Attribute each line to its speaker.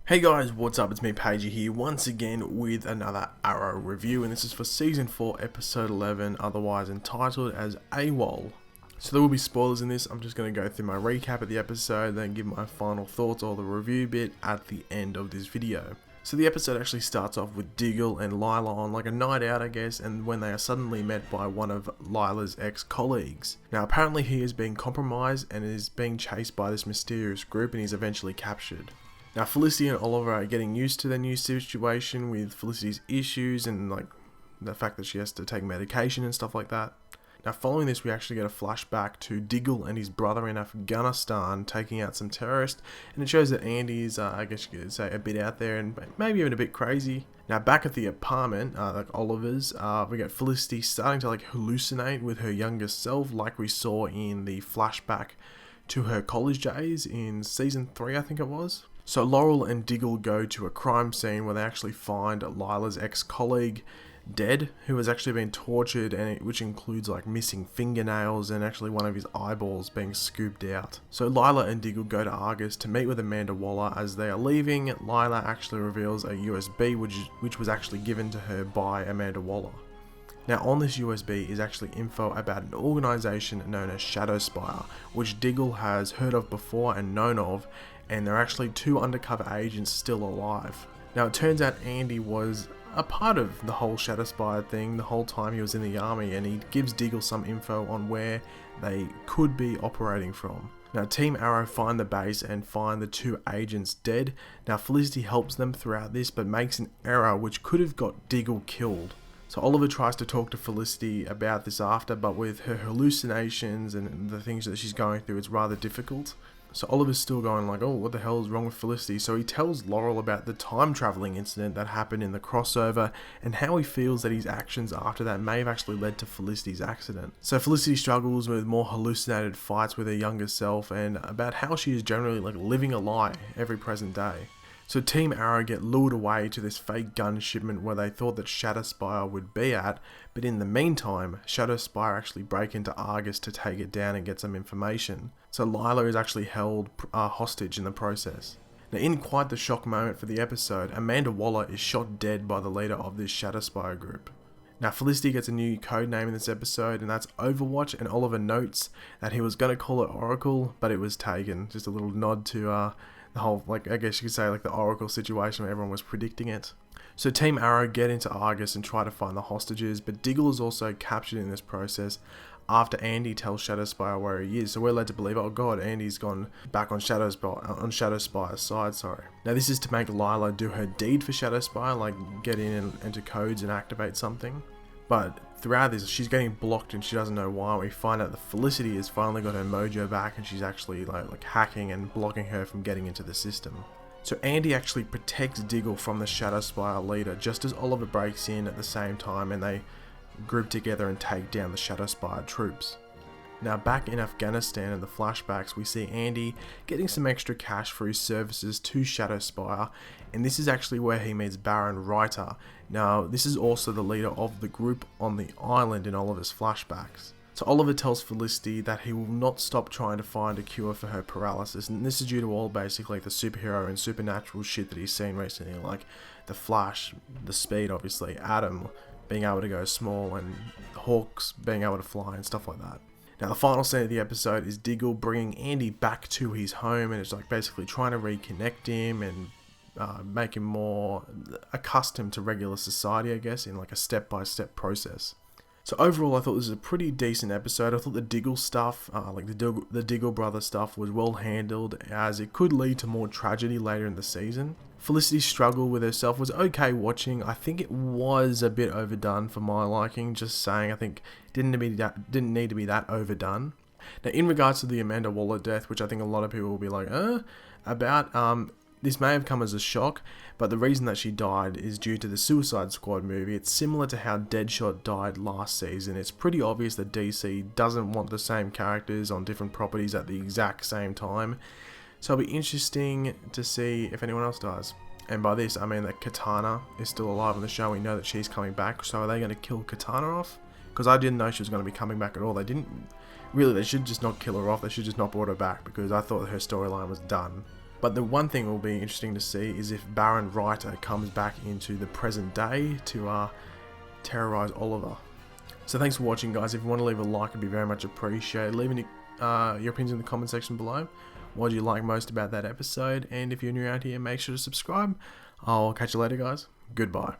Speaker 1: Hey guys, what's up? It's me, Pagey here, once again with another A.W.O.L review, and this is for Season 4, Episode 11, otherwise entitled as A.W.O.L. So there will be spoilers in this. I'm just going to go through my recap of the episode, then give my final thoughts or the review bit at the end of this video. So the episode actually starts off with Diggle and Lila on like a night out, I guess, and when they are suddenly met by one of Lila's ex-colleagues. Now apparently he is being compromised and is being chased by this mysterious group, and he's eventually captured. Now Felicity and Oliver are getting used to their new situation with Felicity's issues and like the fact that she has to take medication and stuff like that. Now following this, we actually get a flashback to Diggle and his brother in Afghanistan taking out some terrorists, and it shows that Andy is, I guess you could say, a bit out there and maybe even a bit crazy. Now back at the apartment, like Oliver's, we get Felicity starting to like hallucinate with her younger self, like we saw in the flashback to her college days in Season 3, I think it was. So Laurel and Diggle go to a crime scene where they actually find Lila's ex-colleague dead, who has actually been tortured, and which includes like missing fingernails and actually one of his eyeballs being scooped out. So Lila and Diggle go to Argus to meet with Amanda Waller. As they are leaving, Lila actually reveals a USB which was actually given to her by Amanda Waller. Now on this USB is actually info about an organisation known as Shadowspire, which Diggle has heard of before and known of, and there are actually two undercover agents still alive. Now it turns out Andy was a part of the whole Shadowspire thing the whole time he was in the army, and he gives Diggle some info on where they could be operating from. Now Team Arrow find the base and find the two agents dead. Now Felicity helps them throughout this but makes an error which could have got Diggle killed. So Oliver tries to talk to Felicity about this after, but with her hallucinations and the things that she's going through, it's rather difficult. So Oliver's still going like, oh, what the hell is wrong with Felicity? So he tells Laurel about the time traveling incident that happened in the crossover and how he feels that his actions after that may have actually led to Felicity's accident. So Felicity struggles with more hallucinated fights with her younger self and about how she is generally like living a lie every present day. So Team Arrow get lured away to this fake gun shipment where they thought that Shadowspire would be at, but in the meantime, Shadowspire actually break into Argus to take it down and get some information. So Lila is actually held hostage in the process. Now in quite the shock moment for the episode, Amanda Waller is shot dead by the leader of this Shadowspire group. Now Felicity gets a new code name in this episode, and that's Overwatch, and Oliver notes that he was going to call it Oracle, but it was taken. Just a little nod to the whole, like, I guess you could say, like the Oracle situation where everyone was predicting it. So Team Arrow get into Argus and try to find the hostages, but Diggle is also captured in this process after Andy tells Shadowspire where he is. So we're led to believe, oh god, Andy's gone back on Shadowspire's side, sorry. Now this is to make Lila do her deed for Shadowspire, like get in and enter codes and activate something. But throughout this, she's getting blocked and she doesn't know why. We find out that Felicity has finally got her mojo back and she's actually like hacking and blocking her from getting into the system. So Andy actually protects Diggle from the Shadowspire leader just as Oliver breaks in at the same time, and they group together and take down the Shadowspire troops. Now back in Afghanistan in the flashbacks, we see Andy getting some extra cash for his services to Shadowspire, and this is actually where he meets Baron Reiter. Now this is also the leader of the group on the island in Oliver's flashbacks. So Oliver tells Felicity that he will not stop trying to find a cure for her paralysis, and this is due to all basically the superhero and supernatural shit that he's seen recently, like the Flash, the Speed obviously, Adam being able to go small, and Hawks being able to fly and stuff like that. Now the final scene of the episode is Diggle bringing Andy back to his home, and it's like basically trying to reconnect him and make him more accustomed to regular society, I guess, in like a step-by-step process. So overall, I thought this was a pretty decent episode. I thought the Diggle stuff, like the Diggle brother stuff, was well handled, as it could lead to more tragedy later in the season. Felicity's struggle with herself was okay watching. I think it was a bit overdone for my liking. Just saying, I think didn't need to be that overdone. Now, in regards to the Amanda Waller death, which I think a lot of people will be like, about, this may have come as a shock, but the reason that she died is due to the Suicide Squad movie. It's similar to how Deadshot died last season. It's pretty obvious that DC doesn't want the same characters on different properties at the exact same time. So it'll be interesting to see if anyone else dies. And by this, I mean that Katana is still alive on the show. We know that she's coming back. So are they going to kill Katana off? Because I didn't know she was going to be coming back at all. They should just not kill her off. They should just not brought her back, because I thought her storyline was done. But the one thing will be interesting to see is if Baron Reiter comes back into the present day to terrorize Oliver. So thanks for watching, guys. If you want to leave a like, it'd be very much appreciated. Leave your opinions in the comment section below. What do you like most about that episode? And if you're new around here, make sure to subscribe. I'll catch you later, guys. Goodbye.